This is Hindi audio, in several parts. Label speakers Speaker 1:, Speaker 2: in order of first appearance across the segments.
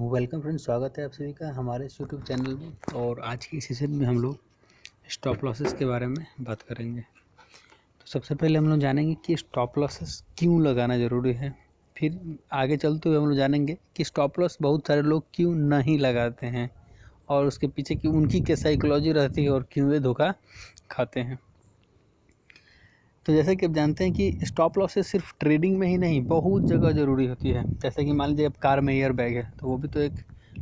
Speaker 1: वेलकम फ्रेंड्स, स्वागत है आप सभी का हमारे इस यूट्यूब चैनल में। और आज की सेशन में हम लोग स्टॉप लॉसेस के बारे में बात करेंगे। तो सबसे पहले हम लोग जानेंगे कि स्टॉप लॉसेस क्यों लगाना ज़रूरी है। फिर आगे चलते हुए हम लोग जानेंगे कि स्टॉप लॉस बहुत सारे लोग क्यों नहीं लगाते हैं और उसके पीछे की उनकी क्या साइकोलॉजी रहती है और क्यों वे धोखा खाते हैं। तो जैसे कि आप जानते हैं कि स्टॉप लॉसेस सिर्फ ट्रेडिंग में ही नहीं, बहुत जगह ज़रूरी होती है। जैसे कि मान लीजिए अब कार में एयर बैग है, तो वो भी तो एक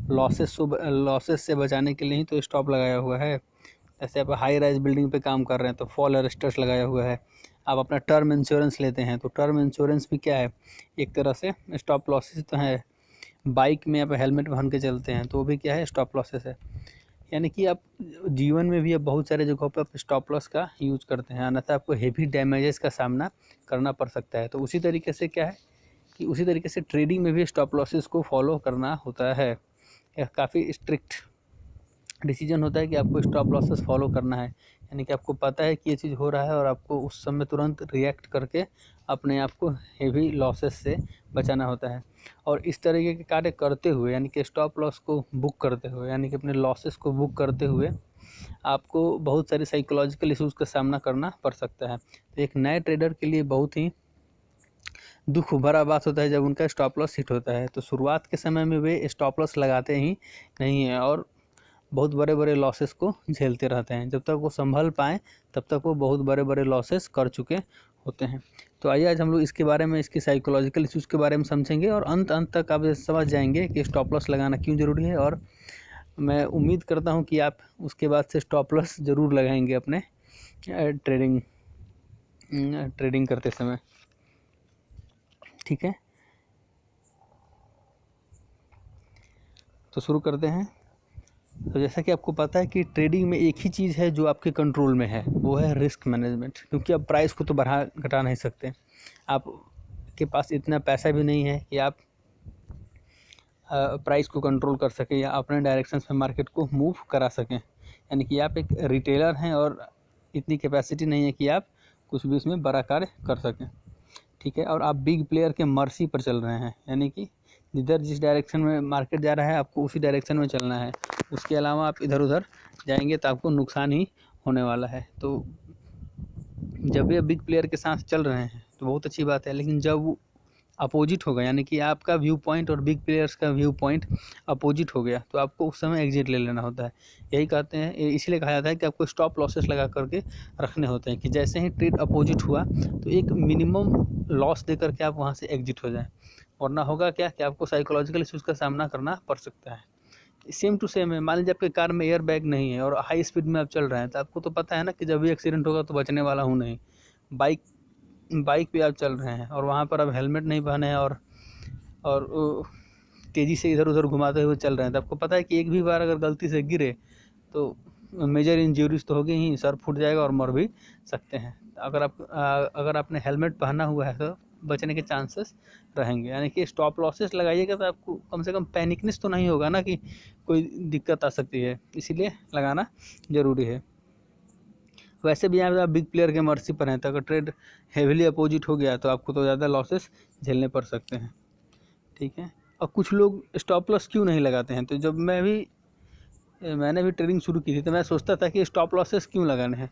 Speaker 1: लॉसेस से बचाने के लिए ही तो स्टॉप लगाया हुआ है। जैसे आप हाई राइज बिल्डिंग पे काम कर रहे हैं तो फॉल अरेस्टर्स लगाया हुआ है। आप अपना टर्म इंश्योरेंस लेते हैं तो टर्म इंश्योरेंस भी क्या है, एक तरह से स्टॉप लॉसेस तो है। बाइक में आप हेलमेट पहन के चलते हैं तो वो भी क्या है, स्टॉप लॉसेस है। यानी कि आप जीवन में भी अब बहुत सारे जगहों पर आप स्टॉप लॉस का यूज़ करते हैं, अन्यथा आपको हेवी डैमेजेस का सामना करना पड़ सकता है। तो उसी तरीके से क्या है कि उसी तरीके से ट्रेडिंग में भी स्टॉप लॉसेस को फॉलो करना होता है। यह काफ़ी स्ट्रिक्ट डिसीजन होता है कि आपको स्टॉप लॉसेस फॉलो करना है। यानी कि आपको पता है कि ये चीज़ हो रहा है और आपको उस समय तुरंत रिएक्ट करके अपने आप को हेवी लॉसेस से बचाना होता है। और इस तरीके के कार्य करते हुए, यानी कि स्टॉप लॉस को बुक करते हुए, यानी कि अपने लॉसेस को बुक करते हुए आपको बहुत सारे साइकोलॉजिकल इश्यूज़ का सामना करना पड़ सकता है। तो एक नए ट्रेडर के लिए बहुत ही दुख भरा बात होता है जब उनका स्टॉप लॉस हिट होता है। तो शुरुआत के समय में वे स्टॉप लॉस लगाते ही नहीं हैं और बहुत बड़े बड़े लॉसेस को झेलते रहते हैं। जब तक वो संभल पाएँ तब तक वो बहुत बड़े बड़े लॉसेस कर चुके होते हैं। तो आइए आज हम लोग इसके बारे में, इसकी साइकोलॉजिकल इश्यूज़ के बारे में समझेंगे और अंत तक आप समझ जाएंगे कि स्टॉप लॉस लगाना क्यों ज़रूरी है। और मैं उम्मीद करता हूं कि आप उसके बाद से स्टॉप लॉस ज़रूर लगाएंगे अपने ट्रेडिंग करते समय। ठीक है, तो शुरू करते हैं। तो जैसा कि आपको पता है कि ट्रेडिंग में एक ही चीज़ है जो आपके कंट्रोल में है, वो है रिस्क मैनेजमेंट। क्योंकि आप प्राइस को तो बढ़ा घटा नहीं सकते, आप के पास इतना पैसा भी नहीं है कि आप प्राइस को कंट्रोल कर सकें या अपने डायरेक्शन में मार्केट को मूव करा सकें। यानी कि आप एक रिटेलर हैं और इतनी कैपेसिटी नहीं है कि आप कुछ भी उसमें बड़ा कार्य कर सकें। ठीक है, और आप बिग प्लेयर के मर्जी पर चल रहे हैं, यानी कि जिधर जिस डायरेक्शन में मार्केट जा रहा है आपको उसी डायरेक्शन में चलना है। उसके अलावा आप इधर उधर जाएंगे तो आपको नुकसान ही होने वाला है। तो जब भी आप बिग प्लेयर के साथ चल रहे हैं तो बहुत अच्छी बात है, लेकिन जब वो अपोजिट होगा, यानी कि आपका व्यू पॉइंट और बिग प्लेयर्स का व्यू पॉइंट अपोजिट हो गया, तो आपको उस समय एग्जिट ले लेना होता है। यही कहते हैं, इसलिए कहा जाता है कि आपको स्टॉप लॉसेस लगा करके रखने होते हैं कि जैसे ही ट्रेड अपोजिट हुआ तो एक मिनिमम लॉस दे करके आप वहाँ से एग्जिट हो जाएं। वरना होगा क्या कि आपको साइकोलॉजिकल इश्यूज़ का सामना करना पड़ सकता है। सेम टू सेम है, मान लीजिए आपके कार में एयर बैग नहीं है और हाई स्पीड में आप चल रहे हैं, तो आपको तो पता है ना कि जब भी एक्सीडेंट होगा तो बचने वाला हूँ नहीं। बाइक बाइक पे आप चल रहे हैं और वहाँ पर आप हेलमेट नहीं पहने हैं और तेज़ी से इधर उधर घुमाते हुए चल रहे हैं, तो आपको पता है कि एक भी बार अगर गलती से गिरे तो मेजर इंजरीज तो होगी ही, सर फूट जाएगा और मर भी सकते हैं। अगर आपने हेलमेट पहना हुआ है तो बचने के चांसेस रहेंगे। यानी कि स्टॉप लॉसेस लगाइएगा तो आपको कम से कम पैनिकनेस तो नहीं होगा ना कि कोई दिक्कत आ सकती है, इसीलिए लगाना ज़रूरी है। वैसे भी यहाँ आप बिग प्लेयर के मर्जी पर हैं, तो अगर ट्रेड हेवीली अपोजिट हो गया तो आपको तो ज़्यादा लॉसेस झेलने पड़ सकते हैं। ठीक है, और कुछ लोग स्टॉप लॉस क्यों नहीं लगाते हैं। तो जब मैंने भी ट्रेडिंग शुरू की थी तो मैं सोचता था कि स्टॉप लॉसेस क्यों लगाने हैं।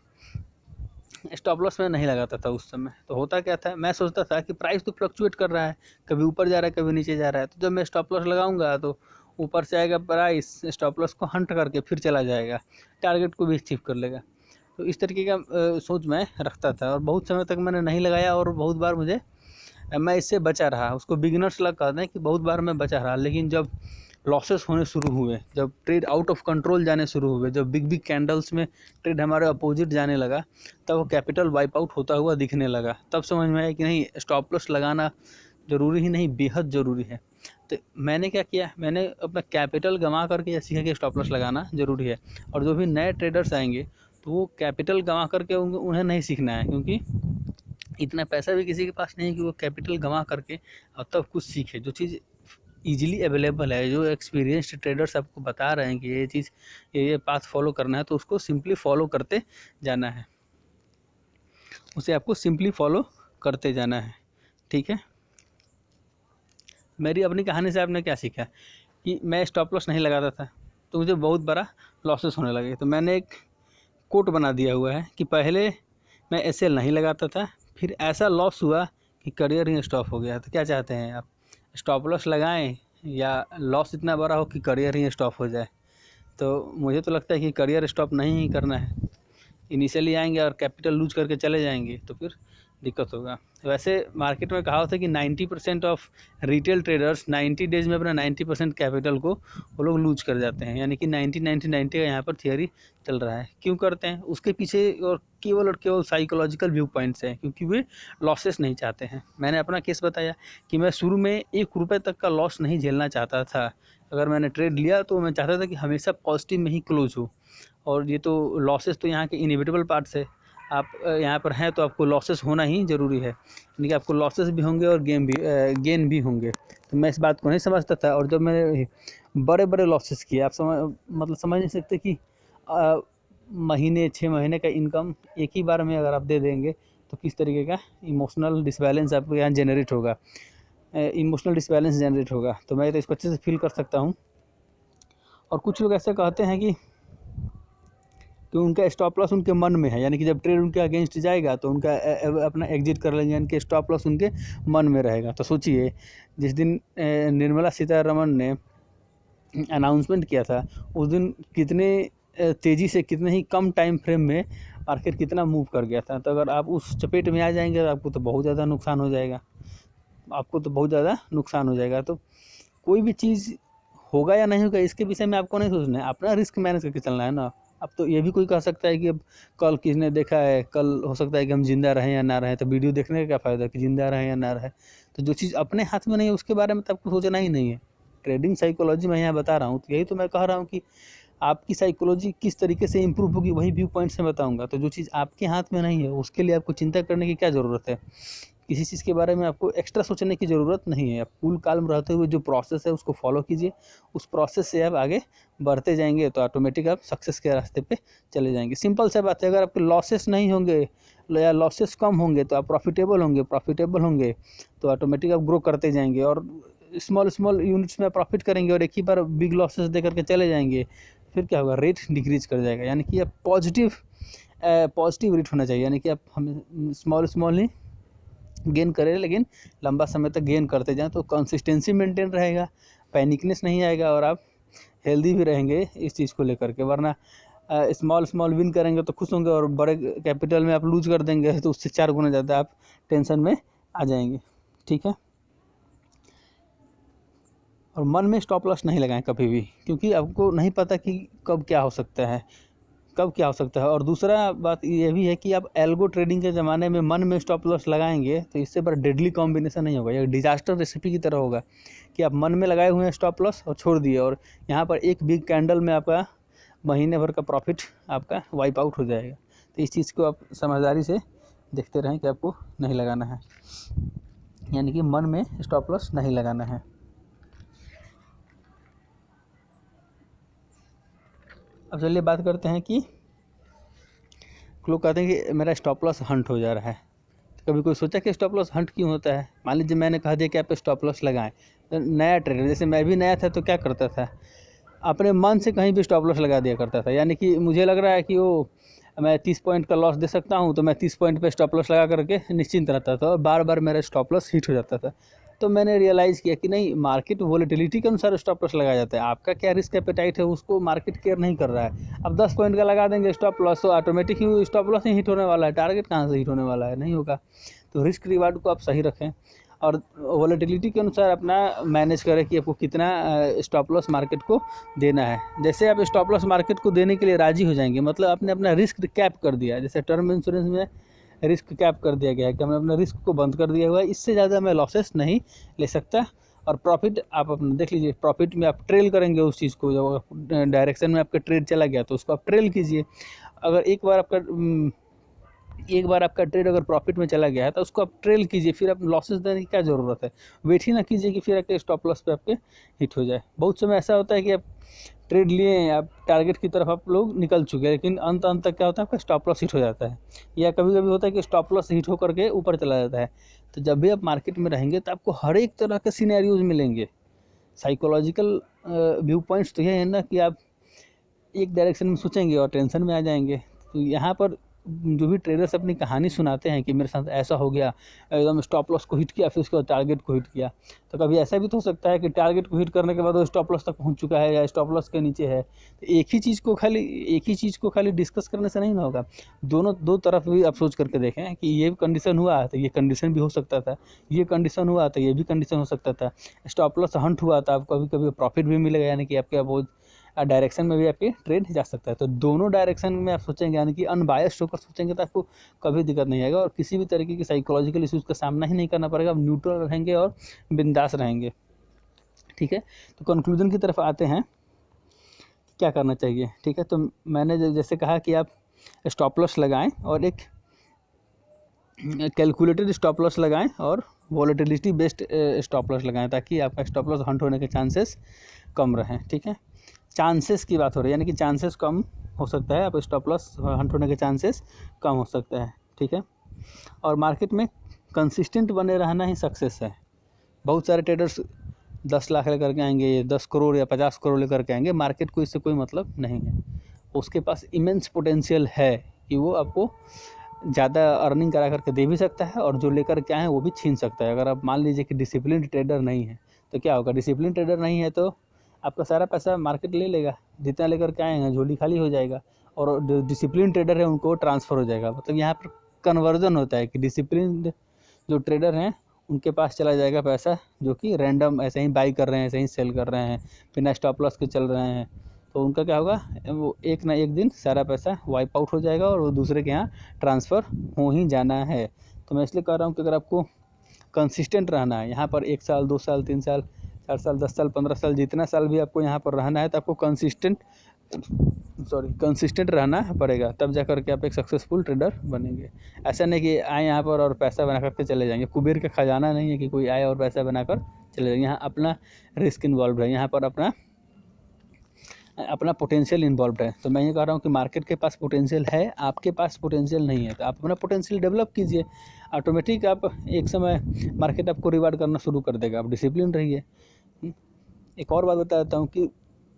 Speaker 1: स्टॉप लॉस मैं नहीं लगाता था उस समय। तो होता क्या था, मैं सोचता था कि प्राइस तो फ्लक्चुएट कर रहा है, कभी ऊपर जा रहा है कभी नीचे जा रहा है, तो जब मैं स्टॉप लॉस लगाऊंगा तो ऊपर से आएगा प्राइस, स्टॉप लॉस को हंट करके फिर चला जाएगा, टारगेट को भी अचीव कर लेगा। तो इस तरीके का सोच मैं रखता था और बहुत समय तक मैंने नहीं लगाया और बहुत बार मैं इससे बचा रहा। उसको बिगिनर्स लग कहते हैं कि बहुत बार मैं बचा रहा, लेकिन जब लॉसेस होने शुरू हुए, जब ट्रेड आउट ऑफ कंट्रोल जाने शुरू हुए, जब बिग बिग कैंडल्स में ट्रेड हमारे अपोजिट जाने लगा, तब वो कैपिटल वाइप आउट होता हुआ दिखने लगा। तब समझ में आया कि नहीं, स्टॉप लॉस लगाना ज़रूरी ही नहीं, बेहद ज़रूरी है। तो मैंने क्या किया, मैंने अपना कैपिटल गंवा करके सीखा कि स्टॉप लॉस लगाना ज़रूरी है। और जो भी नए ट्रेडर्स आएंगे तो वो कैपिटल गंवा करके उन्हें नहीं सीखना है, क्योंकि इतना पैसा भी किसी के पास नहीं है कि वो कैपिटल गंवा करके और तब कुछ सीखे। जो चीज़ ईजिली अवेलेबल है, जो एक्सपीरियंस्ड ट्रेडर्स आपको बता रहे हैं कि ये चीज़ ये पाथ फॉलो करना है, तो उसको सिंपली फॉलो करते जाना है, उसे आपको सिंपली फॉलो करते जाना है। ठीक है, मेरी अपनी कहानी से आपने क्या सीखा कि मैं स्टॉप लॉस नहीं लगाता था तो मुझे बहुत बड़ा लॉसेस होने लगे। तो मैंने एक कोट बना दिया हुआ है कि पहले मैं एसएल नहीं लगाता था, फिर ऐसा लॉस हुआ कि करियर ही स्टॉप हो गया। तो क्या चाहते हैं आप, स्टॉप लॉस लगाएं या लॉस इतना बड़ा हो कि करियर ही स्टॉप हो जाए? तो मुझे तो लगता है कि करियर स्टॉप नहीं ही करना है। इनिशियली आएंगे और कैपिटल लूज करके चले जाएंगे तो फिर दिक्कत होगा। वैसे मार्केट में कहावत है कि 90% ऑफ रिटेल ट्रेडर्स 90 डेज में अपना 90% कैपिटल को वो लोग लूज कर जाते हैं, यानी कि 90 का यहाँ पर थियरी चल रहा है। क्यों करते हैं उसके पीछे और केवल साइकोलॉजिकल व्यू पॉइंट्स हैं, क्योंकि वे लॉसेस नहीं चाहते हैं। मैंने अपना केस बताया कि मैं शुरू में 1 रुपये तक का लॉस नहीं झेलना चाहता था। अगर मैंने ट्रेड लिया तो मैं चाहता था कि हमेशा पॉजिटिव में ही क्लोज हो, और ये तो लॉसेस तो यहाँ के इनिविटेबल पार्ट्स है। आप यहाँ पर हैं तो आपको लॉसेस होना ही ज़रूरी है, यानी कि आपको लॉसेस भी होंगे और गेन भी होंगे। तो मैं इस बात को नहीं समझता था, और जब मैंने बड़े बड़े लॉसेस किए, आप समझ नहीं सकते कि महीने 6 महीने का इनकम एक ही बार में अगर आप दे देंगे तो किस तरीके का इमोशनल डिसबैलेंस आपको यहाँ जनरेट होगा, तो मैं तो इसको अच्छे से फील कर सकता हूँ। और कुछ लोग ऐसे कहते हैं कि उनका स्टॉप लॉस उनके मन में है, यानी कि जब ट्रेड उनके अगेंस्ट जाएगा तो उनका अपना एग्जिट कर लेंगे, यानी कि स्टॉप लॉस उनके मन में रहेगा। तो सोचिए, जिस दिन निर्मला सीतारमण ने अनाउंसमेंट किया था उस दिन कितने तेज़ी से, कितने ही कम टाइम फ्रेम में मार्केट कितना मूव कर गया था। तो अगर आप उस चपेट में आ जाएंगे तो आपको तो बहुत ज़्यादा नुकसान हो जाएगा। तो कोई भी चीज़ होगा या नहीं होगा इसके विषय में आपको नहीं सोचना है, अपना रिस्क मैनेज करके चलना है ना। अब तो ये भी कोई कह सकता है कि अब कल किसने देखा है, कल हो सकता है कि हम जिंदा रहें या ना रहें, तो वीडियो देखने का क्या फ़ायदा कि जिंदा रहें या ना रहें। तो जो चीज़ अपने हाथ में नहीं है उसके बारे में तो आपको सोचना ही नहीं है। ट्रेडिंग साइकोलॉजी मैं यहाँ बता रहा हूँ, तो यही तो मैं कह रहा हूँ कि आपकी साइकोलॉजी किस तरीके से इम्प्रूव होगी वही व्यू पॉइंट से बताऊँगा। तो जो चीज़ आपके हाथ में नहीं है उसके लिए आपको चिंता करने की क्या ज़रूरत है। किसी चीज़ के बारे में आपको एक्स्ट्रा सोचने की ज़रूरत नहीं है। आप कूल काल्म रहते हुए जो प्रोसेस है उसको फॉलो कीजिए, उस प्रोसेस से आप आगे बढ़ते जाएंगे तो ऑटोमेटिक आप सक्सेस के रास्ते पे चले जाएंगे। सिंपल सा बात है, अगर आपके लॉसेस नहीं होंगे या लॉसेस कम होंगे तो आप प्रॉफिटेबल होंगे तो ऑटोमेटिक आप ग्रो करते जाएंगे, और स्मॉल यूनिट्स में प्रॉफिट करेंगे और एक ही बार बिग लॉसेस दे करके चले जाएंगे, फिर क्या होगा, रेट डिक्रीज कर जाएगा। यानी कि आप पॉजिटिव रेट होना चाहिए, यानी कि आप हम स्मॉल ही गेन करें लेकिन लंबा समय तक गेन करते जाएं, तो कंसिस्टेंसी मेंटेन रहेगा, पैनिकनेस नहीं आएगा और आप हेल्दी भी रहेंगे इस चीज़ को लेकर के। वरना स्मॉल विन करेंगे तो खुश होंगे और बड़े कैपिटल में आप लूज कर देंगे तो उससे 4 गुना ज़्यादा आप टेंशन में आ जाएंगे। ठीक है, और मन में स्टॉप लॉस नहीं लगाएं कभी भी, क्योंकि आपको नहीं पता कि कब क्या हो सकता है। और दूसरा बात ये भी है कि आप एल्गो ट्रेडिंग के ज़माने में मन में स्टॉप लॉस लगाएंगे तो इससे बड़ा डेडली कॉम्बिनेशन नहीं होगा, ये डिजास्टर रेसिपी की तरह होगा कि आप मन में लगाए हुए हैं स्टॉप लॉस और छोड़ दिए, और यहाँ पर एक बिग कैंडल में आपका महीने भर का प्रॉफिट आपका वाइप आउट हो जाएगा। तो इस चीज़ को आप समझदारी से देखते रहें कि आपको नहीं लगाना है, यानी कि मन में स्टॉप लॉस नहीं लगाना है। अब चलिए बात करते हैं कि लोग कहते हैं कि मेरा स्टॉप लॉस हंट हो जा रहा है। तो कभी कोई सोचा कि स्टॉप लॉस हंट क्यों होता है? मान लीजिए मैंने कहा दिया कि आप स्टॉप लॉस लगाएं, तो नया ट्रेडर, जैसे मैं भी नया था तो क्या करता था, अपने मन से कहीं भी स्टॉप लॉस लगा दिया करता था। यानी कि मुझे लग रहा है कि मैं 30 पॉइंट का लॉस दे सकता हूँ तो मैं 30 पॉइंट पे स्टॉप लॉस लगा करके निश्चिंत रहता था, और बार बार मेरा स्टॉप लॉस हिट हो जाता था। तो मैंने रियलाइज़ किया कि नहीं, मार्केट वोलेटिलिटी के अनुसार स्टॉप लॉस लगाया जाता है। आपका क्या रिस्क एपेटाइट है उसको मार्केट केयर नहीं कर रहा है। अब 10 पॉइंट का लगा देंगे स्टॉप लॉस तो ऑटोमेटिक ही स्टॉप लॉस ही हिट होने वाला है, टारगेट कहाँ से हिट होने वाला है, नहीं होगा। तो रिस्क रिवार्ड को आप सही रखें और वोलेटिलिटी के अनुसार अपना मैनेज करें कि आपको कितना स्टॉप लॉस मार्केट को देना है। जैसे आप स्टॉप लॉस मार्केट को देने के लिए राजी हो जाएंगे, मतलब आपने अपना रिस्क कैप कर दिया। जैसे टर्म इंश्योरेंस में रिस्क कैप कर दिया गया है कि हमने अपने रिस्क को बंद कर दिया हुआ है, इससे ज़्यादा मैं लॉसेस नहीं ले सकता। और प्रॉफिट आप अपना देख लीजिए, प्रॉफिट में आप ट्रेल करेंगे उस चीज़ को, जब डायरेक्शन में आपका ट्रेड चला गया तो उसको आप ट्रेल कीजिए। अगर एक बार आपका ट्रेड अगर प्रॉफिट में चला गया है तो उसको आप ट्रेल कीजिए, फिर आप लॉसेस देने की क्या ज़रूरत है। वेट ही ना कीजिए कि फिर आपके स्टॉप लॉस पे आपके हिट हो जाए। बहुत समय ऐसा होता है कि आप ट्रेड लिए हैं, आप टारगेट की तरफ आप लोग निकल चुके हैं, लेकिन अंत तक क्या होता है, आपका स्टॉप लॉस हिट हो जाता है, या कभी कभी होता है कि स्टॉप लॉस हिट होकर के ऊपर चला जाता है। तो जब भी आप मार्केट में रहेंगे तो आपको हर एक तरह के सिनेरियोज मिलेंगे, साइकोलॉजिकल व्यू पॉइंट्स तो ये है ना कि आप एक डायरेक्शन में सोचेंगे और टेंशन में आ जाएंगे। तो यहाँ पर जो भी ट्रेडर्स अपनी कहानी सुनाते हैं कि मेरे साथ ऐसा हो गया, एकदम स्टॉप लॉस को हिट किया, फिर उसके बाद टारगेट को हिट किया, तो कभी ऐसा भी तो हो सकता है कि टारगेट को हिट करने के बाद वो स्टॉप लॉस तक पहुँच चुका है या स्टॉप लॉस के नीचे है। तो एक ही चीज़ को खाली डिस्कस करने से नहीं ना होगा, दोनों दो तरफ भी आप सोच करके देखें कि ये कंडीशन हुआ तो ये कंडीशन भी हो सकता था, ये कंडीशन हुआ तो ये भी कंडीशन हो सकता था, स्टॉप लॉस हंट हुआ तो आपको कभी कभी प्रॉफिट भी मिलेगा, यानी कि आपके बहुत डायरेक्शन में भी आपके ट्रेड जा सकता है। तो दोनों डायरेक्शन में आप सोचेंगे, यानी कि अनबायस्ड होकर सोचेंगे, तो आपको कभी दिक्कत नहीं आएगा और किसी भी तरीके की साइकोलॉजिकल इश्यूज़ का सामना ही नहीं करना पड़ेगा। आप न्यूट्रल रहेंगे और बिंदास रहेंगे। ठीक है, तो कंक्लूजन की तरफ आते हैं, क्या करना चाहिए। ठीक है, तो मैंने जैसे कहा कि आप स्टॉप लॉस लगाएं और एक कैलकुलेटेड स्टॉप लॉस लगाएं और वॉलेटिलिटी बेस्ड स्टॉप लॉस लगाएं, ताकि आपका स्टॉप लॉस हंट होने के चांसेस कम रहें। ठीक है, चांसेस की बात हो रही है, यानी कि चांसेस कम हो सकता है, आप स्टॉप लॉस हंट होने के चांसेस कम हो सकता है। ठीक है, और मार्केट में कंसिस्टेंट बने रहना ही सक्सेस है। बहुत सारे ट्रेडर्स 10 लाख लेकर के आएंगे, 10 करोड़ या 50 करोड़ लेकर के आएंगे, मार्केट को इससे कोई मतलब नहीं है। उसके पास इमेंस पोटेंशियल है कि वो आपको ज़्यादा अर्निंग करा करके दे भी सकता है और जो लेकर के आए वो भी छीन सकता है। अगर आप मान लीजिए कि डिसिप्लिन ट्रेडर नहीं है तो क्या होगा, डिसिप्लिन ट्रेडर नहीं है तो आपका सारा पैसा मार्केट ले लेगा, जितना लेकर के आए हैं झोली खाली हो जाएगा, और जो डिसिप्लिन ट्रेडर है उनको ट्रांसफ़र हो जाएगा। मतलब यहाँ पर कन्वर्जन होता है कि डिसिप्लिन जो ट्रेडर हैं उनके पास चला जाएगा पैसा, जो कि रैंडम ऐसे ही बाई कर रहे हैं, ऐसे ही सेल कर रहे हैं, बिना स्टॉप लॉस के चल रहे हैं। तो उनका क्या होगा, वो एक ना एक दिन सारा पैसा वाइप आउट हो जाएगा और वो दूसरे के यहाँ ट्रांसफ़र हो ही जाना है। तो मैं इसलिए कह रहा हूँ कि अगर आपको कंसिस्टेंट रहना है यहाँ पर 1 साल 2 साल 3 साल 4 साल 10 साल 15 साल, जितना साल भी आपको यहाँ पर रहना है, तो आपको कंसिस्टेंट रहना पड़ेगा, तब जा कर के आप एक सक्सेसफुल ट्रेडर बनेंगे। ऐसा नहीं कि आए यहाँ पर और पैसा बना करके चले जाएंगे। कुबेर का खजाना नहीं है कि कोई आए और पैसा बनाकर चले जाएंगे। यहाँ अपना रिस्क इन्वॉल्व है, यहाँ पर अपना पोटेंशियल इन्वॉल्व है। तो मैं ये कह रहा हूँ कि मार्केट के पास पोटेंशियल है, आपके पास पोटेंशियल नहीं है, तो आप अपना पोटेंशियल डेवलप कीजिए। ऑटोमेटिक आप एक समय मार्केट आपको रिवार्ड करना शुरू कर देगा। आप डिसिप्लिन रहिए। एक और बात बता देता हूँ कि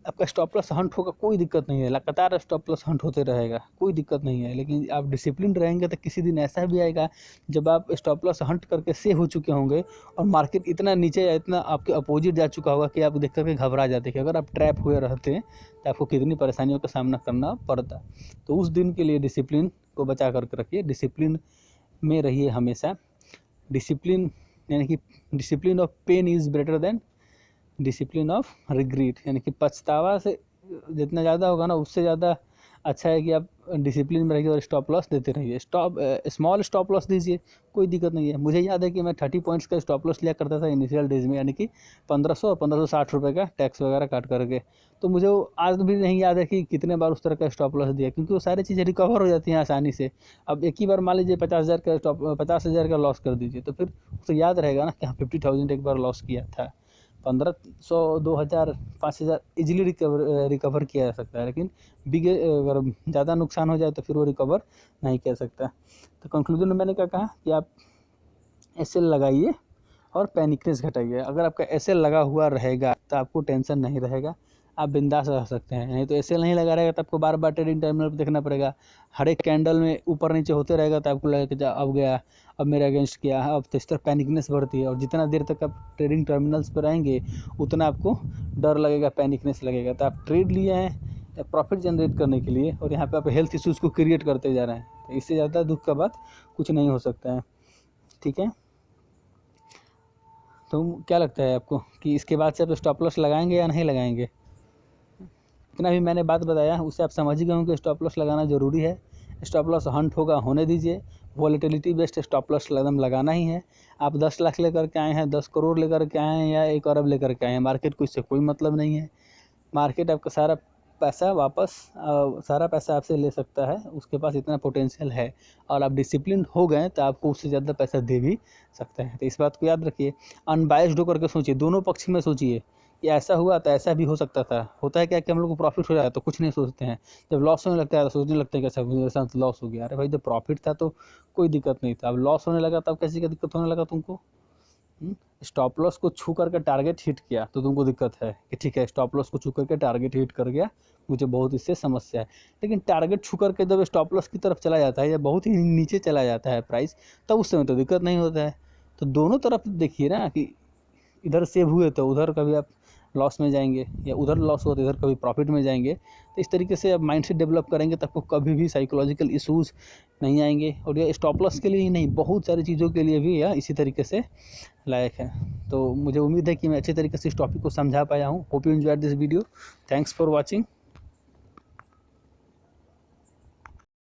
Speaker 1: आपका स्टॉप लॉस हंट होगा, कोई दिक्कत नहीं है, लगातार स्टॉप लॉस हंट होते रहेगा, कोई दिक्कत नहीं है। लेकिन आप डिसिप्लिन रहेंगे तो किसी दिन ऐसा भी आएगा जब आप स्टॉप लॉस हंट करके से हो चुके होंगे और मार्केट इतना नीचे या इतना आपके अपोजिट जा चुका होगा कि आप देख करके घबरा जाते कि अगर आप ट्रैप हुए रहते तो आपको कितनी परेशानियों का सामना करना पड़ता। तो उस दिन के लिए डिसिप्लिन को बचा करके रखिए, डिसिप्लिन में रहिए हमेशा। डिसिप्लिन यानी कि discipline of pain is better than discipline of regret, यानी कि पछतावा से जितना ज़्यादा होगा ना, उससे ज़्यादा अच्छा है कि आप डिसिप्लिन में रहिए और स्टॉप लॉस देते रहिए। स्मॉल स्टॉप लॉस दीजिए, कोई दिक्कत नहीं है। मुझे याद है कि मैं 30 पॉइंट्स का स्टॉप लॉस लिया करता था इनिशियल डेज में, यानी कि 1500 और 1560 रुपये का टैक्स वगैरह काट करके। तो मुझे वो आज भी नहीं याद है कि कितने बार उस तरह का स्टॉप लॉस दिया, क्योंकि वो सारी चीज़ें रिकवर हो जाती हैं आसानी से। अब एक ही बार मान लीजिए 50,000 का लॉस कर दीजिए, तो फिर उसे याद रहेगा ना कि हाँ 50,000 एक बार लॉस किया था। 1500 2000 5000 इजीली रिकवर किया जा सकता है, लेकिन अगर ज़्यादा नुकसान हो जाए तो फिर वो रिकवर नहीं किया सकता। तो कंक्लूजन में मैंने क्या कहा कि आप एसएल लगाइए और पैनिकनेस घटाइए। अगर आपका एसएल लगा हुआ रहेगा तो आपको टेंशन नहीं रहेगा, आप बिंदास रह सकते हैं। नहीं तो एसएल नहीं लगा रहेगा तो आपको बार बार ट्रेडिंग टर्मिनल पर देखना पड़ेगा, हर एक कैंडल में ऊपर नीचे होते रहेगा तो आपको लगेगा कि अब गया, अब मेरे अगेंस्ट किया, अब तो इस तरह पैनिकनेस बढ़ती है। और जितना देर तक आप ट्रेडिंग टर्मिनल्स पर रहेंगे उतना आपको डर लगेगा, पैनिकनेस लगेगा। तो आप ट्रेड लिए हैं प्रॉफिट जनरेट करने के लिए और यहाँ पे आप हेल्थ इश्यूज़ को क्रिएट करते जा रहे हैं, तो इससे ज़्यादा दुख का बात कुछ नहीं हो सकता है। ठीक है, तो क्या लगता है आपको कि इसके बाद से आप स्टॉप लॉस लगाएंगे या नहीं लगाएंगे? इतना भी मैंने बात बताया उससे आप समझ ही गए होंगे कि स्टॉप लॉस लगाना ज़रूरी है। स्टॉप लॉस हंट होगा, होने दीजिए। वॉलेटिलिटी बेस्ड स्टॉप लॉस एकदम लगाना ही है। आप 10 लाख लेकर के आए हैं, 10 करोड़ लेकर के आए हैं या 1 अरब लेकर के आए हैं, मार्केट को इससे कोई मतलब नहीं है। मार्केट आपका सारा पैसा आपसे ले सकता है, उसके पास इतना पोटेंशियल है और आप डिसिप्लिन हो गए तो आपको उससे ज़्यादा पैसा दे भी सकते हैं। तो इस बात को याद रखिए, अनबायस्ड होकर के सोचिए, दोनों पक्ष में सोचिए कि ऐसा हुआ तो ऐसा भी हो सकता था। होता है क्या कि हम लोग को प्रॉफिट हो जाता है तो कुछ नहीं सोचते हैं, जब लॉस होने लगता है तो सोचने लगते हैं कि ऐसा मेरे साथ लॉस हो गया। अरे भाई, जब प्रॉफिट था तो कोई दिक्कत नहीं था, अब लॉस होने लगा तब कैसी का दिक्कत होने लगा तुमको? स्टॉप लॉस को छू करके टारगेट हिट किया तो तुमको दिक्कत है कि ठीक है स्टॉप लॉस को छू करके टारगेट हिट कर गया, मुझे बहुत इससे समस्या है। लेकिन टारगेट छू करके जब स्टॉप लॉस की तरफ चला जाता है या बहुत ही नीचे चला जाता है प्राइस, तब उस समय तो दिक्कत नहीं होता है। तो दोनों तरफ देखिए ना कि इधर सेव हुए तो उधर कभी आप लॉस में जाएंगे, या उधर लॉस हुआ तो इधर कभी प्रॉफिट में जाएंगे। तो इस तरीके से आप माइंडसेट डेवलप करेंगे तो आपको कभी भी साइकोलॉजिकल इश्यूज़ नहीं आएंगे। और ये स्टॉप लॉस के लिए ही नहीं, बहुत सारी चीज़ों के लिए भी यह इसी तरीके से लायक है। तो मुझे उम्मीद है कि मैं अच्छे तरीके से इस टॉपिक को समझा पाया हूँ। Hope you enjoyed this video. Thanks for watching.